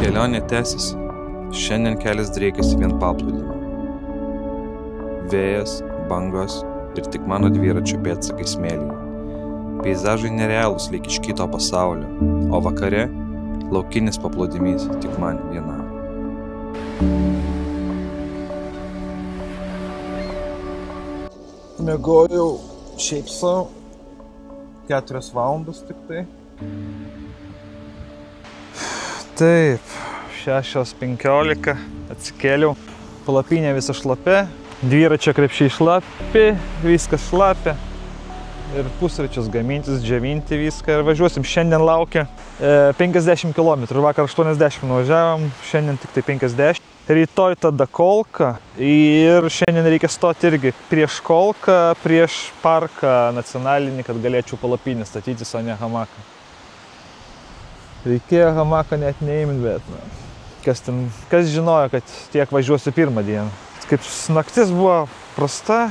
Kelionė tęsiasi. Šiandien kelias driekiasi vien paplūdimiu. Vėjas, bangos ir tik mano dviračio pėdsakai smėlyje. Peizažai nerealūs lyg iš kito pasaulio, o vakare laukinis paplūdimys tik man vienam. Miegojau šiaip savo 4 valandas tik tai. Taip, 6:15 atsikėliau, palapinė visa šlapia, dviračio krepšiai šlapi, viskas šlapia ir pusryčius gamintis, džiovinti viską ir važiuosim. Šiandien laukia 50 km, vakar 80 nuvažiavom, šiandien tik tai 50. Rytoj tada Kolka ir šiandien reikia stoti irgi prieš Kolką, prieš parką nacionalinį, kad galėčiau palapinį statytis, o ne hamaką. Reikėjo hamaką net neimti, bet kas žinojo, kad tiek važiuosiu pirmą dieną. Kaip naktis buvo prasta,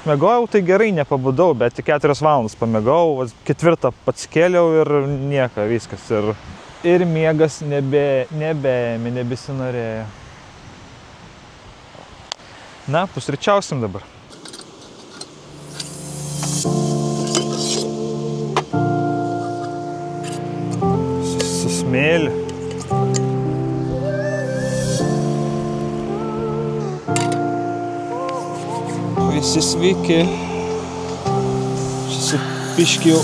miegojau, tai gerai nepabudau, bet tik 4 valandas pamiegojau, 4 atsikėliau ir nieko, viskas. Ir miegas nebesinorėjo. Na, pusryčiausim dabar. Su smėliu. Visi sveiki. Šis piški jau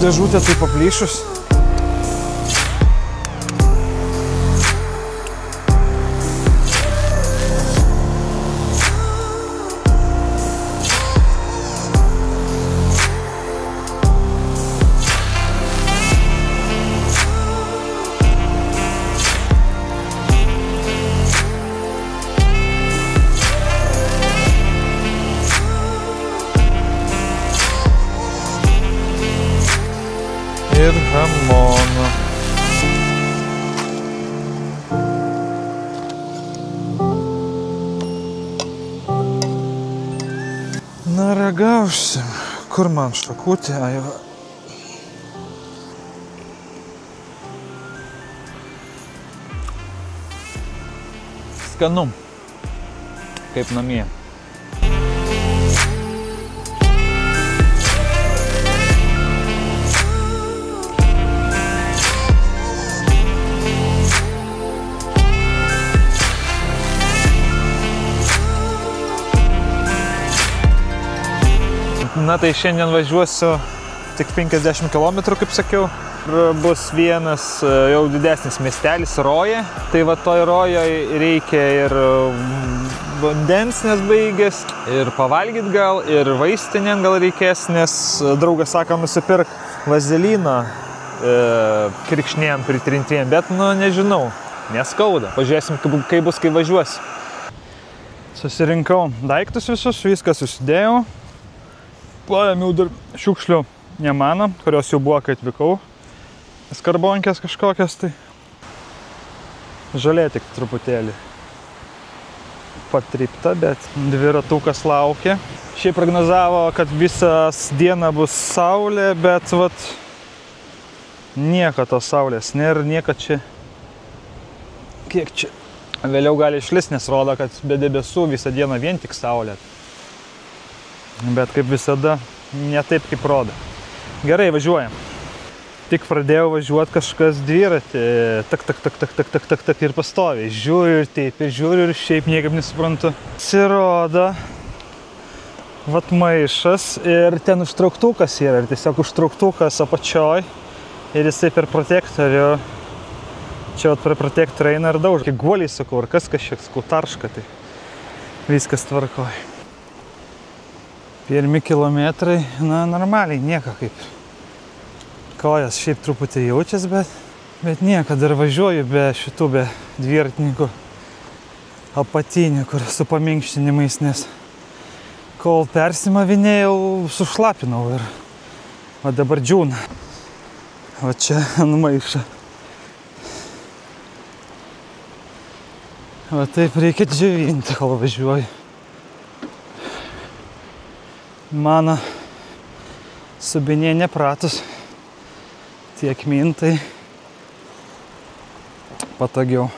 dėžutė taip paplyšus. Ir hamono. Na, ragausim. Kur man šakutė? Ai, va. Skanu. Kaip namie. Na tai šiandien važiuosiu tik 50 km, kaip sakiau. Ir bus vienas jau didesnis miestelis Roja. Tai va toj Rojoj reikia ir vandens, nes baigės, ir pavalgyt gal, ir vaistinėn gal reikės, nes draugas sako nusipirk vazelino kirkšnėm pritrintiem, bet nu nežinau, neskauda. Pažiūrėsim, kaip bus, kai važiuosiu. Susirinkau daiktus visus, viską susidėjau. Paėmiau dar šiukšlių ne mano, kurios jau buvo, kai atvykau. Skarbonkės kažkokias, tai žolė tik truputėlį patrypta, bet dviratukas laukia. Šiaip prognozavo, kad visas diena bus saulė, bet vat nieko tos saulės nėra, nieko čia. Kiek čia? Vėliau gali išlis, nes rodo, kad be debesų visą dieną vien tik saulė. Bet kaip visada, ne taip kaip rodo. Gerai, važiuojam. Tik pradėjau važiuoti kažkas dviratį, tak ir pastoviai. Žiūriu ir taip, ir žiūriu ir šiaip niekaip nesuprantu. Atsirodo, vat maišas ir ten užtrauktukas yra. Ir tiesiog užtrauktukas apačioj ir jisai per protektorių. Čia vat per protektorių eina ir dauž. Kai guoliai sakau, ar kas kažkiek, sakau, tarška, tai viskas tvarkoj. 1 kilometrai, na, normaliai, nieko kaip. Kojas šiaip truputį jaučias, bet nieko, dar važiuoju be šitų, be dviratininkų apatinių, kur su paminkštinimais, nes kol persimavinėjau, sušlapinau ir va dabar džiūna. Va čia ant maišo. Va taip reikia džiovinti, kol važiuoju. Mano subinė nepratus tiek mintai patogiau.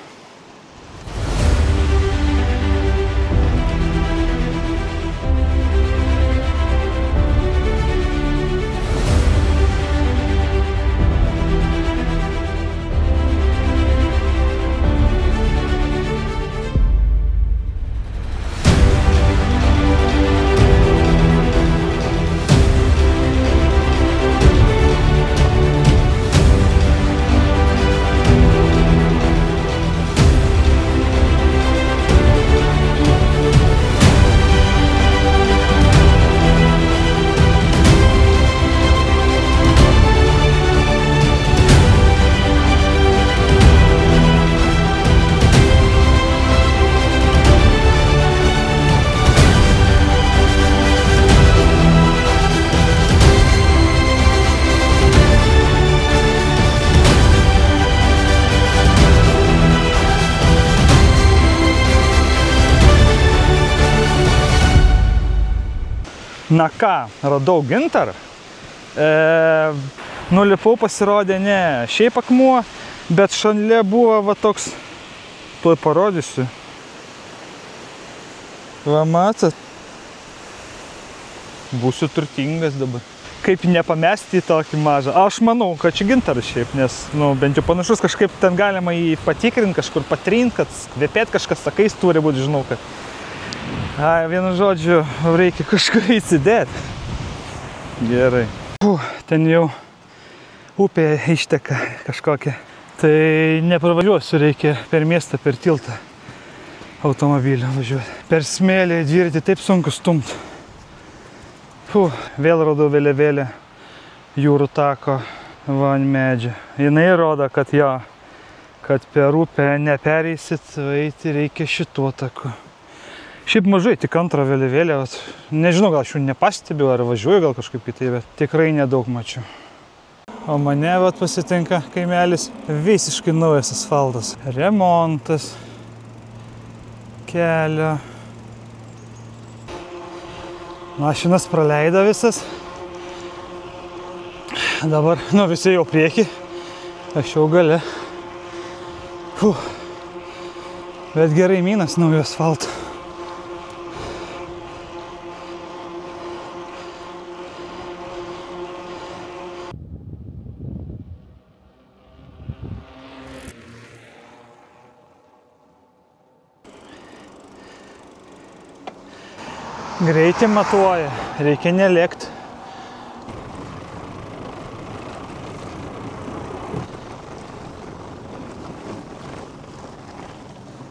Na ką, radau gintarą. Nulipau, pasirodė ne šiaip akmuo, bet šalia buvo va toks, tuoj parodysiu. Va matot, būsiu turtingas dabar. Kaip nepamesti į tokį mažą. Aš manau, kad čia gintaras šiaip, nes, bent jau panašus kažkaip ten galima jį patikrinti, kažkur patrinti, kad kvepėt kažkas sakais turi būti, žinau, kad. Vienu žodžiu, reikia kažkur įsidėti. Gerai. Ten jau upė išteka kažkokia. Tai nepravažiuosiu, reikia per miestą, per tiltą automobilį važiuoti. Per smėlį dviratį taip sunku stumti. Vėl radau vėliavėlę jūrų tako van medžio. Jinai rodo, kad per upę nepereisit, eiti reikia šituo taku. Šiaip mažai, tik antrą vėliavėlę, nežinau, gal aš jų nepastebiu, ar važiuoju gal kažkaip į tai, bet tikrai nedaug mačiau. O mane pasitinka kaimelis, visiškai naujas asfaltas. Remontas, kelio. Mašinas praleido visas. Dabar, visi jau prieki, aš jau gale. Bet gerai minas naujo asfalto. Greitį matuoja, reikia nelėkti.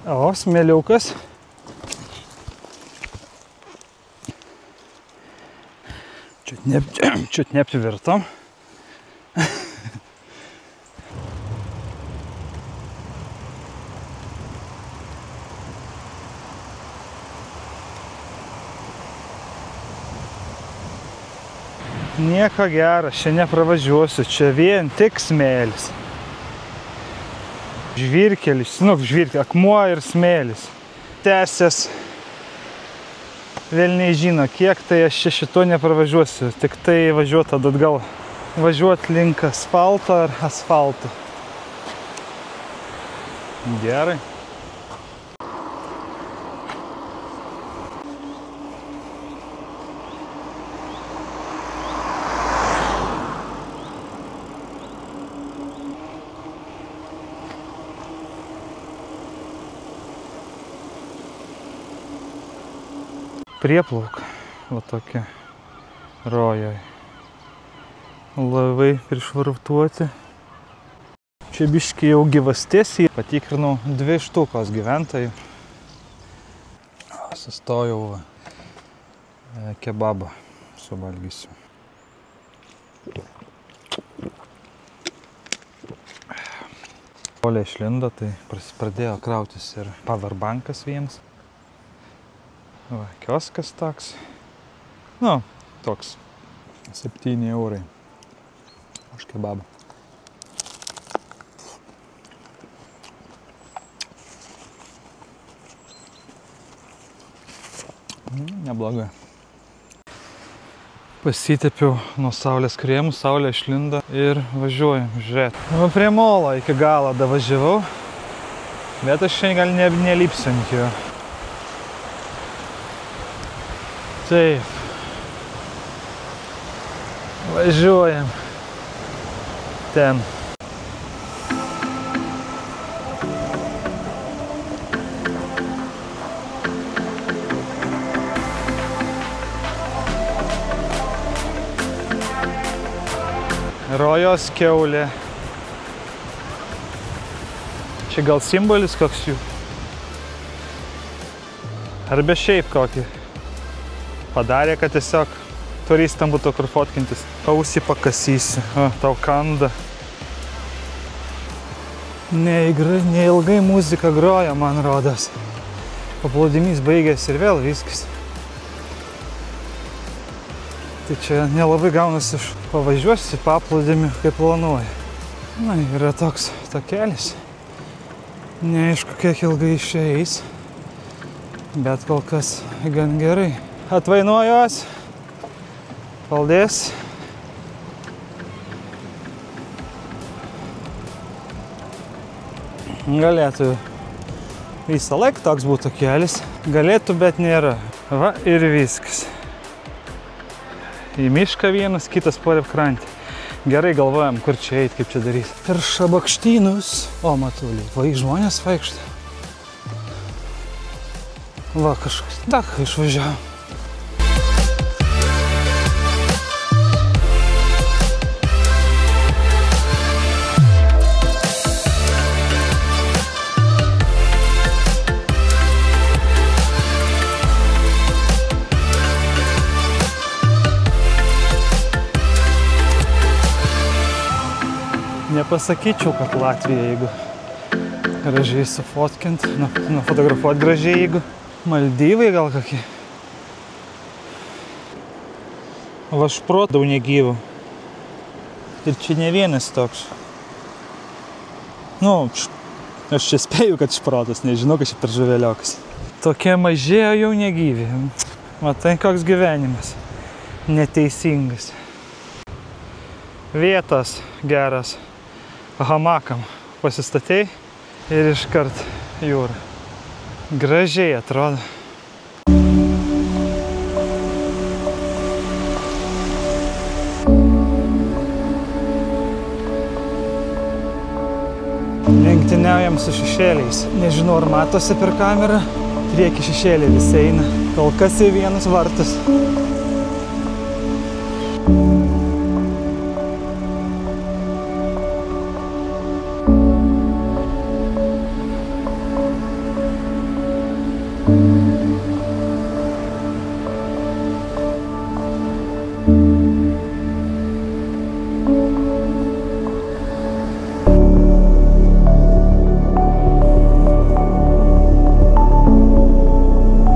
O, smėliukas. Čiut neaptvirtom. Nieko gero, čia nepravažiuosiu, čia vien tik smėlis. Žvyrkelis, akmuo ir smėlis. Tęsės, velniai žino, kiek tai aš čia šito nepravažiuosiu, tik tai važiuoti atgal. Važiuoti link asfalto ar asfalto. Gerai. Prieplauka, va tokia rojoj. Laivai prišvartuoti. Čia biškį jau gyvasties, patikrinau 2 štukos gyventojų. Sustojau kebabą suvalgysiu. Polė išlindo, tai pradėjo krautis ir powerbankas vienas. Va, kioskas toks. Toks. 7 eurai už kebabą. Neblogai. Pasitepiau nuo saulės kremų, saulė išlindo ir važiuoju žiūrėti. Prie molo iki galo davažiavau. Bet aš šiandien gal nelipsiu ant jo. Taip. Važiuojam. Ten. Rojos kiaulė. Čia gal simbolis koks jų. Arba šiaip kokį. Padarė, kad tiesiog turistam būtų kur fotkintis. Ausį pakasysiu. O, tau kanda. Neilgai muzika groja, man rodos. Paplūdimys baigėsi ir vėl viskas. Tai čia nelabai gaunasi pavažiuosi paplūdimiu, kaip planuoju. Na, yra toks takelis. Neaišku, kiek ilgai išeis. Bet kol kas gan gerai. Atvainuojuos. Paldies. Galėtų visą laiką toks būtų kelias. Galėtų, bet nėra. Va ir viskas. Į mišką vienas, kitas pore krantį. Gerai galvojam, kur čia eit, kaip čia darys. Per šabakštynus. O, matuli, va, į žmonės vaikštą. Va, kažkas tak išvažiavo. Nepasakyčiau, kad Latvija, jeigu gražiai sufotkint, nufotografuot gražiai, jeigu Maldyvai gal kokie. Va šprot daug negyvų. Ir čia ne vienas toks. Nu, aš čia spėju, kad šprotas, nežinau, kad čia per žuveliokas. Tokie mažėjo jau negyvi. Matai, koks gyvenimas. Neteisingas. Vietas geras. Hamakam pasistatei ir iškart jūra. Gražiai atrodo. Lenktyniaujam su šešėliais. Nežinau, ar matosi per kamerą. Prieki šešėlė vis eina. Kol kas į vienus vartus.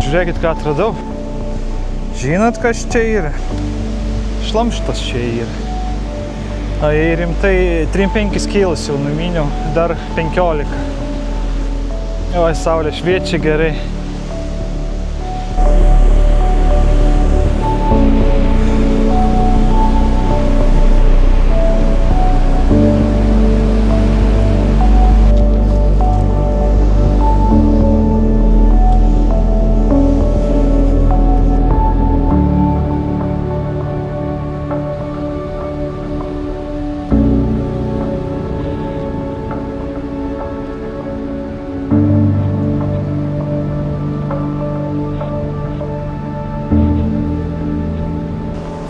Žiūrėkit, ką atradau. Žinot, kas čia yra? Šlamštas čia yra. O jei rimtai 3-5 kilus jau numiniau, dar 15. Oi, saulė šviečia gerai.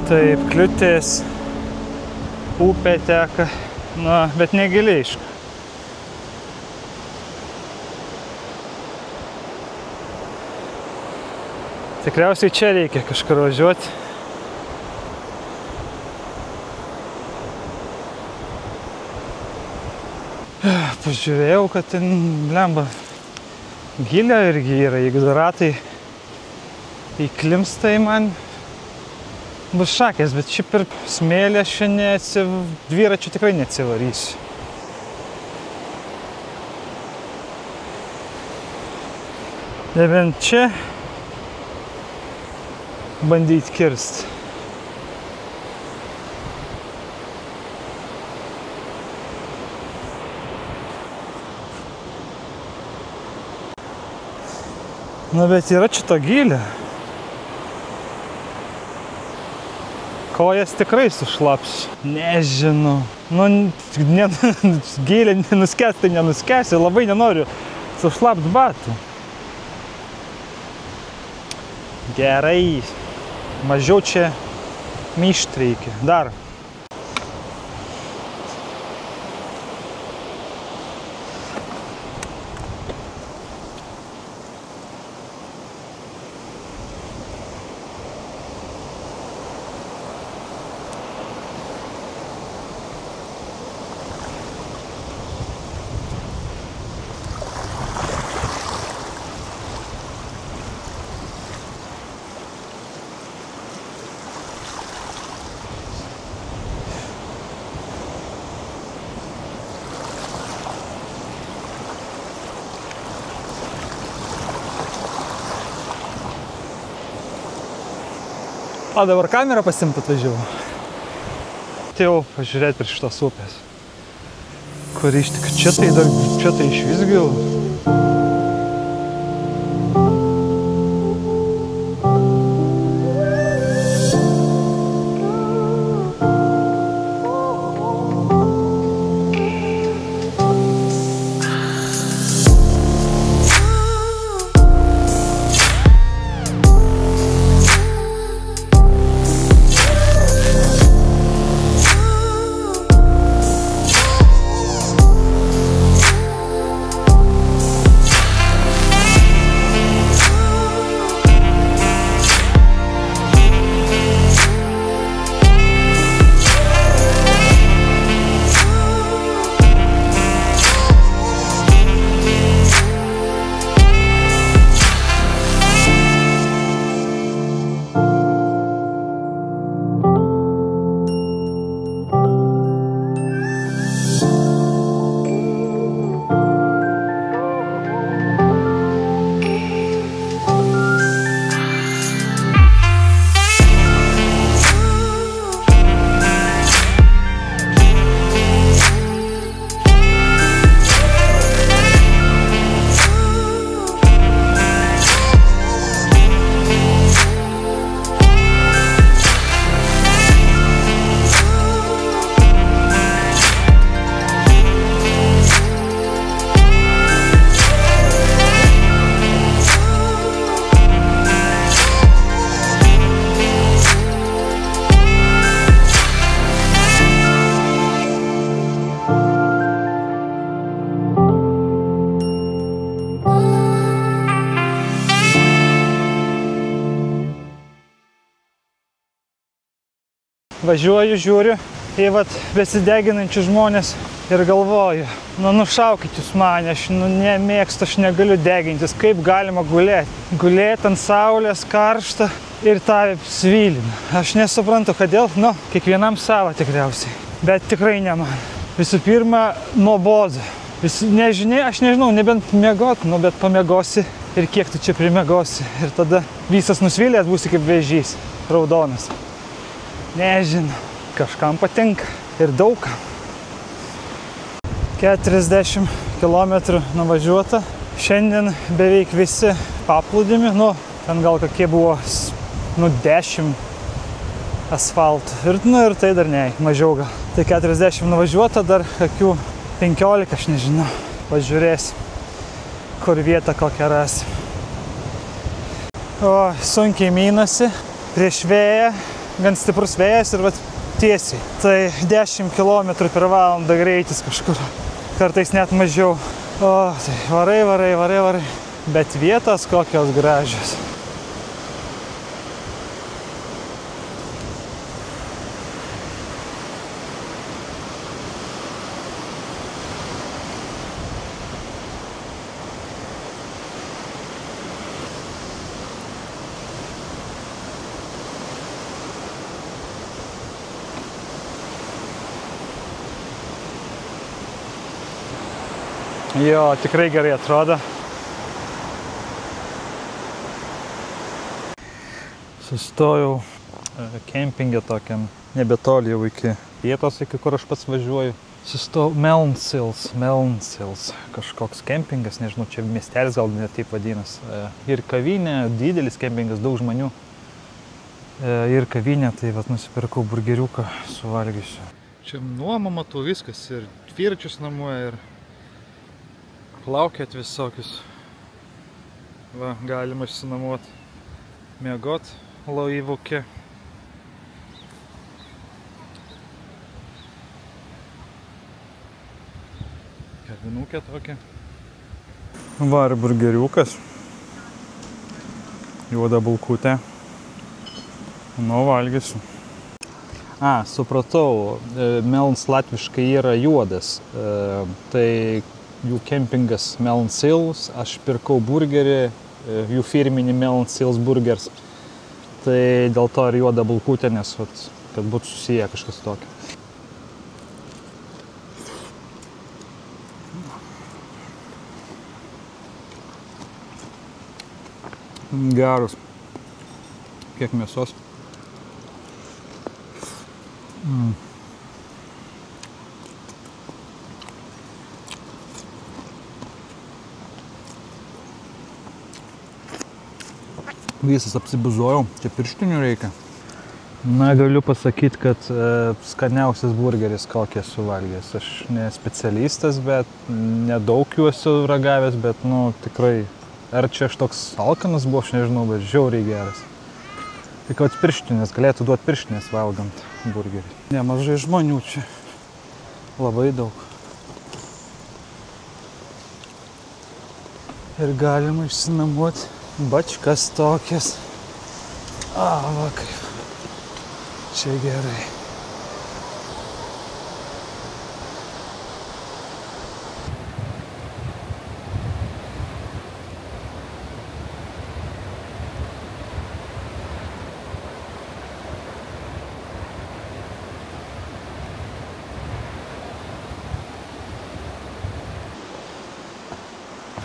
Taip, kliūtis, upė teka, bet negiliai aišku. Tikriausiai čia reikia kažkur važiuoti. Pažiūrėjau, kad ten, blemba, gilio irgi yra, jeigu ratai įklimsta į man. Bus šakės, bet šiaip ir smėlė šiandien dviračių tikrai neatsivarysiu. Nebent čia bandyti kirst. Na, bet yra čia to gylė. Kojas tikrai sušlaps. Nežinau. Nu, gylė nenuskęs, tai nenuskęs. Labai nenoriu sušlapt batų. Gerai. Mažiau čia myšt reikia. Dar. O dabar kamerą pasiimt atvažiavau. Tai jau pažiūrėti prie šitos upės. Kur iš tik čia tai iš vis gil. Važiuoju, žiūriu į besideginančius žmonės ir galvoju, nušaukit jūs mane, aš nemėgstu, aš negaliu degintis, kaip galima gulėti. Gulėti ant saulės, karšta ir tą svilina. Aš nesuprantu, kodėl, kiekvienam savo tikriausiai, bet tikrai ne man. Visų pirma, nuobodu. Nežinai, aš nežinau, nebent miegot, bet pamiegosi ir kiek tu čia primiegosi. Ir tada visas nusvilęs būsi kaip vėžys, raudonas. Nežinau, kažkam patinka ir daugam. 40 km nuvažiuota. Šiandien beveik visi paplūdimi, ten gal kokie buvo 10 asfaltų. Ir tai dar ne, mažiau gal. Tai 40 nuvažiuota, dar kokių 15, aš nežinau. Pažiūrėsim, kur vietą kokią rasim. O, sunkiai mynasi, prieš vėją. Gan stiprus vėjas ir tiesiai. Tai 10 km per valandą greitis kažkur. Kartais net mažiau. O, tai varai. Bet vietos kokios gražios. Jo, tikrai gerai atrodo. Sustojau kempingė tokiam, nebetoli jau iki vietos, iki kur aš pats važiuoju. Melnsils, kažkoks kempingas, nežinau, čia miestelis gal net taip vadinas. Ir kavinė, didelis kempingas, daug žmonių. Ir kavinė, tai vat nusipirkau burgeriuką, suvalgysiu. Čia nuoma matau viskas, ir dviračius namuoja, ir plaukiat visokius. Va, galima išsinuomot, miegot laivuke. Kavinukė tokia. Va, ir burgeriukas. Juoda bulkutė. Nu, valgysiu. Supratau, Melns latviškai yra juodas. Tai jų kempingas Melnsils, aš pirkau burgerį, jų firminį Melnsils burgers. Tai dėl to ir juoda bulkutė, nes kad būtų susiję kažkas tokio. Gerus. Kiek mėsos. Visas apsibuzojau, čia pirštinių reikia. Na, galiu pasakyti, kad skaniausias burgeris, kokį esu valgęs. Aš ne specialistas, bet nedaug jų esu ragavęs, bet, nu, tikrai. Ar čia aš toks alkanas buvo, aš nežinau, bet žiauriai geras. Tai kad pirštinės, galėtų duoti pirštinės valgant burgerį. Nemažai žmonių čia. Labai daug. Ir galima išsinuomoti bačkas tokias. Va kaip. Čia gerai.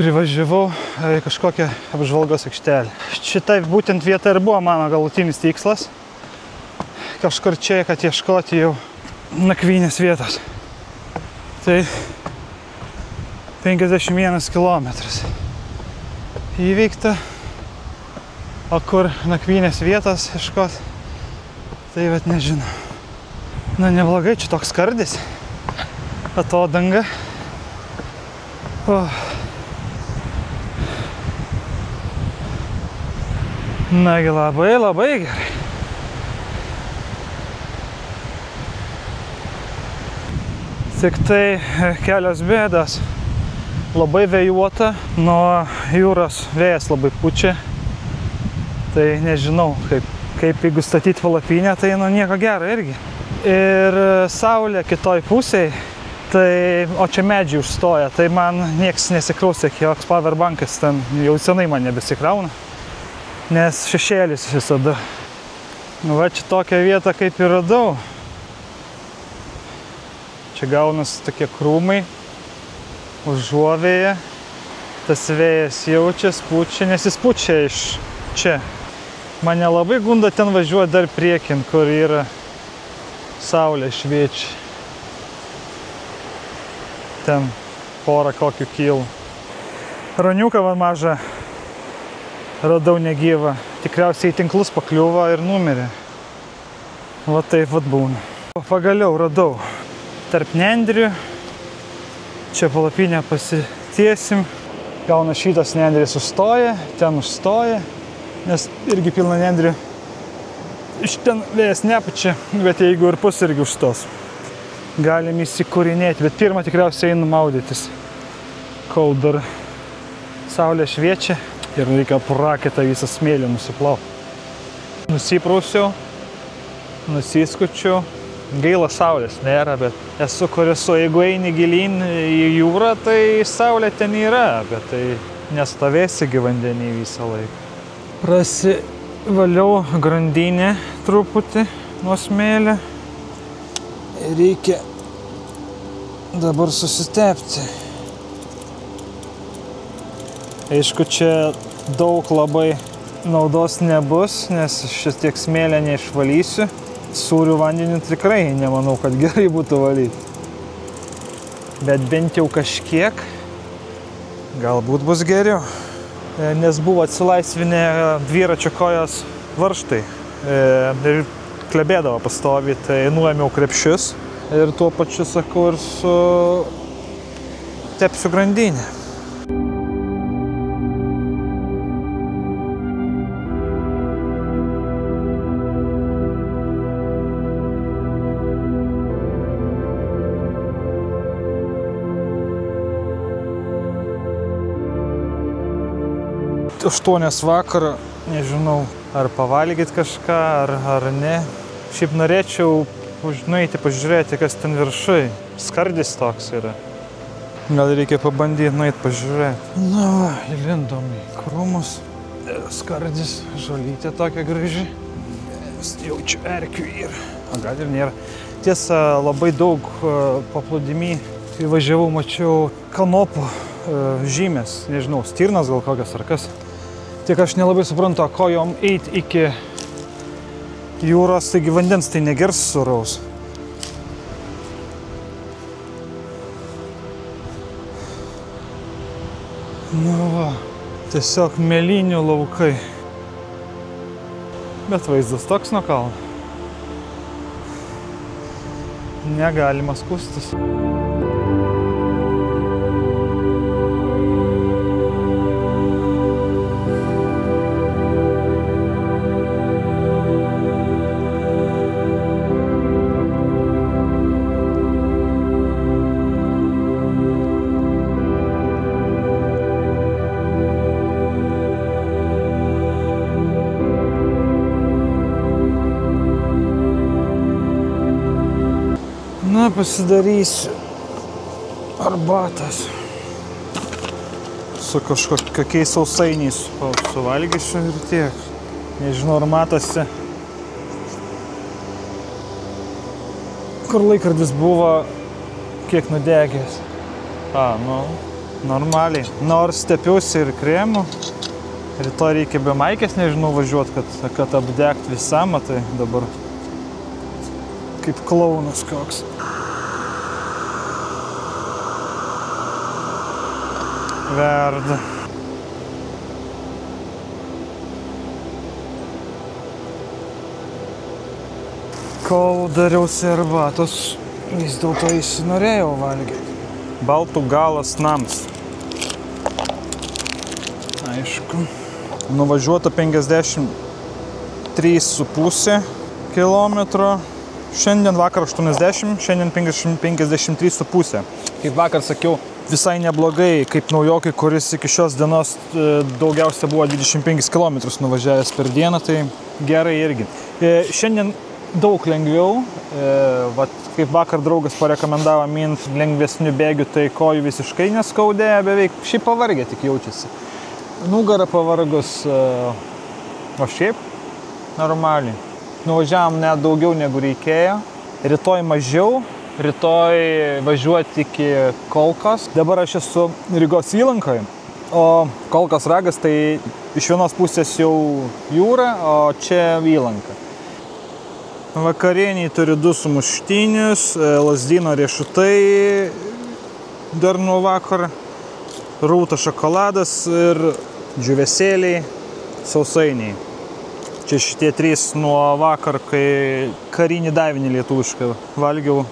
Privažiavau į kažkokią apžvalgos aikštelę. Šita būtent vieta ir buvo mano galutinis tikslas. Kažkur čia, kad ieškoti jau nakvynės vietos. Tai 51 kilometras įveikta. O kur nakvynės vietos ieškoti, tai vat nežinau. Na, neblogai, čia toks skardis. Atodanga. Nagi, labai gerai. Tik tai kelios bėdos. Labai vėjuota, nuo jūros vėjas labai pučia. Tai nežinau, kaip jeigu statyti palapinę, tai nu nieko gero irgi. Ir saulė kitoj pusėj, tai, o čia medžiai užstoja, tai man nieks nesiklausė, joks powerbankas ten jau senai man nebesikrauna. Nes šešėlis visada. Va, čia tokią vietą kaip ir radau. Čia gaunas tokie krūmai, užuovėje. Tas vėjas jaučias, pučia, nes jis pučia iš čia. Mane labai gunda ten važiuoti dar priekin, kur yra saulė šviečia. Ten porą kokių kilų. Roniuką man mažą radau negyvą. Tikriausiai į tinklus pakliuvo ir numirė. Va taip vat būna. Pagaliau radau tarp nendrių. Čia palapinę pasitiesim. Gauna šitas nendris sustoja, ten užstoja. Nes irgi pilna nendrių. Iš ten vėjas nepučia, bet jeigu ir pus irgi užstos. Galim įsikūrinėti, bet pirmą tikriausiai einu maudytis. Kol dar saulė šviečia. Ir reikia praketą visą smėlį nusiplaut. Nusiprausiau, nusiskučiau. Gaila saulės nėra, bet esu kur esu. Jeigu eini gilyn į jūrą, tai saulė ten yra, bet tai nestovėsi gi vandenį visą laiką. Prasivaliau grandinę truputį nuo smėlio. Reikia dabar susitepti. Aišku, čia daug labai naudos nebus, nes šitiek smėlę neišvalysiu. Sūrių vandeniu tikrai nemanau, kad gerai būtų valyti. Bet bent jau kažkiek galbūt bus geriau. Nes buvo atsilaisvinę dviračio kojos varžtai ir klebėdavo pastovi, tai nuėmiau krepšius ir tuo pačiu, sakau, ir su tepsiu grandinę. Aštuonias vakarą, nežinau, ar pavalgyti kažką, ar ne. Šiaip norėčiau nueiti pažiūrėti, kas ten viršui. Skardis toks yra. Gal reikia pabandyti nueiti pažiūrėti. Na va, įlindom į krūmus. Skardis, žolytė tokia graži. Jaučiu erkių ir. O gal ir nėra. Tiesa, labai daug paplūdimy. Kai važiavau, mačiau kanopų žymės. Nežinau, stirnas gal kokias ar kas. Tik aš nelabai suprantu, ko jom eiti iki jūros, taigi vandens tai negers suraus. Nu va, tiesiog mėlynių laukai. Bet vaizdas toks nuo kalno. Negalima skustis. Na, pasidarysiu arbatas su kažkokiais sausainiais suvalgysiu ir tiek. Nežinau, ar matosi, kur laikrodis buvo kiek nudegęs. Nu, normaliai. Nors tepiausi ir kremu. Rytoj reikia be maikės, nežinau, važiuoti, kad apdegt visam, tai dabar kaip klaunas koks. Verda. Kol dariausi arbatos, vis dėlto įsinorėjau valgyti. Baltų galas nams. Aišku. Nuvažiuota 53,5 kilometro. Šiandien vakar 80, šiandien 53,5. Kaip vakar sakiau, visai neblogai, kaip naujokui, kuris iki šios dienos daugiausia buvo 25 km nuvažiavęs per dieną, tai gerai irgi. Šiandien daug lengviau, kaip vakar draugas parekomendavo mint lengvesnių bėgių, tai kojų visiškai neskaudėjo, beveik šiaip pavargę tik jaučiasi. Nugarą pavargus, o šiaip normaliai. Nuvažiavom net daugiau negu reikėjo, rytoj mažiau. Rytoj važiuoti iki Kolkos. Dabar aš esu Rygos įlankoje, o Kolkos ragas tai iš vienos pusės jau jūra, o čia įlanka. Vakarieniai turi 2 sumuštinius, lazdyno riešutai dar nuo vakar, rūta šokoladas ir džiūvesėliai, sausainiai. Čia šitie 3 nuo vakar, kai karinį davinį lietuvišką valgiau.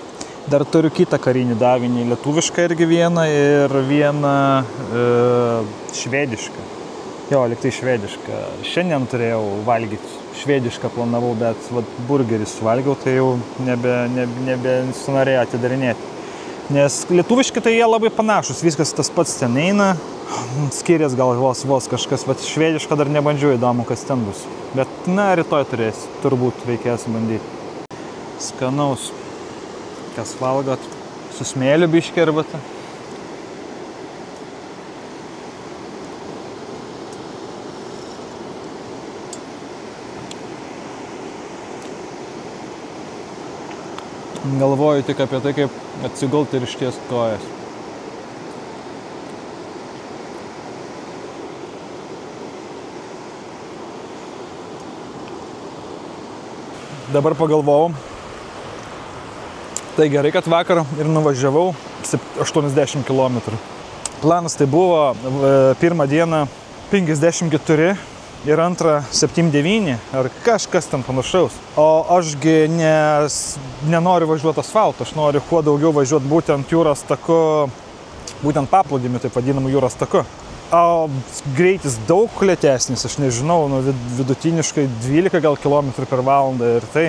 Dar turiu kitą karinį davinį lietuvišką irgi vieną ir vieną švedišką. Jo, lyg tai švedišką. Šiandien turėjau valgyti švedišką, planavau, bet burgerį suvalgiau, tai jau nebesunorėjau atidarinėti. Nes lietuviški tai jie labai panašus, viskas tas pats ten eina. Skirias gal vos kažkas, bet švedišką dar nebandžiau, įdomu, kas ten bus. Bet, na, rytoj turės, turbūt reikės bandyti. Skanaus. Kas valgot? Su smėliu biškį arbata. Galvoju tik apie tai, kaip atsigulti ir ištiest kojas. Dabar pagalvojau. Tai gerai, kad vakar ir nuvažiavau 80 km. Planas tai buvo pirmą dieną 54 ir antrą 79 ar kažkas ten panašaus. O ašgi nenoriu važiuoti asfaltu, aš noriu kuo daugiau važiuoti būtent jūros taku, būtent paplūdimiu, taip vadinamu jūros taku. O greitis daug lėtesnis, aš nežinau, vidutiniškai 12 gal kilometrų per valandą ir tai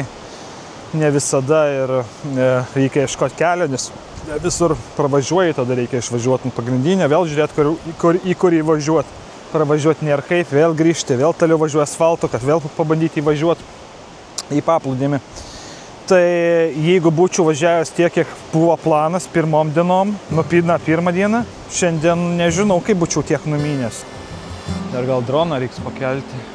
ne visada ir reikia ieškoti kelio, nes visur pravažiuoji, tada reikia išvažiuoti pagrindinę, vėl žiūrėti, į kurį važiuoti. Pravažiuoti nėra kaip, vėl grįžti, vėl toliau važiuoju asfaltu, kad vėl pabandyti įvažiuoti į paplūdimį. Tai jeigu būčiau važiavęs tiek, kiek buvo planas pirmom dienom, pirmą dieną, šiandien nežinau, kaip būčiau tiek numynęs. Dar gal droną reiks pakelti.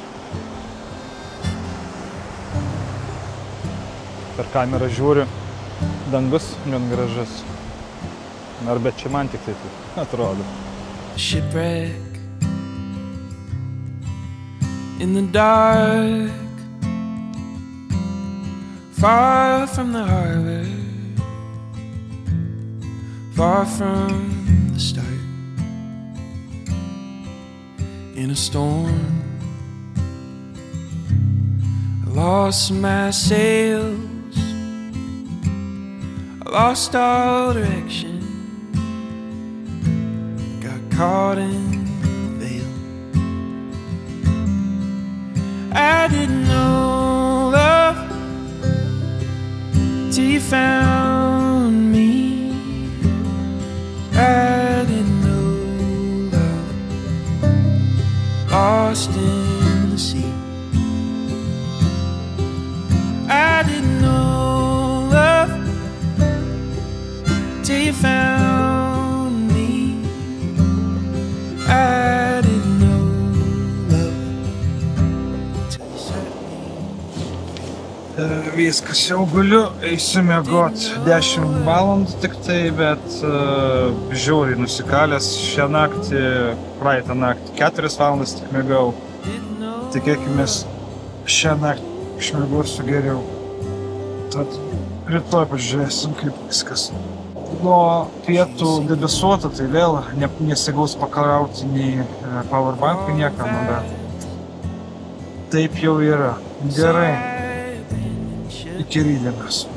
Per kamerą žiūriu, dangus gan gražus. Ar bet čia man tik tai atrodo. Shipwreck in the dark, far from the harbor, far from the start. In a storm, I lost my sails, I lost all direction, got caught in I didn't know love till you found me. I didn't know love, lost in the sea. I didn't know love till you found me. I didn't know. Viskas, jau guliu, eisiu miegot 10 valandų tik tai, bet žiauriai nusikalęs šią naktį, praeitą naktį 4 valandas tik miegau. Tikėkimės, šią naktį išmiegosiu geriau. Tad rytoj pažiūrėsim, kaip viskas. Nuo pietų debesuota, tai vėl nesigaus pakrauti nei powerbankų niekam, bet taip jau yra. Gerai. Iki rytdienos.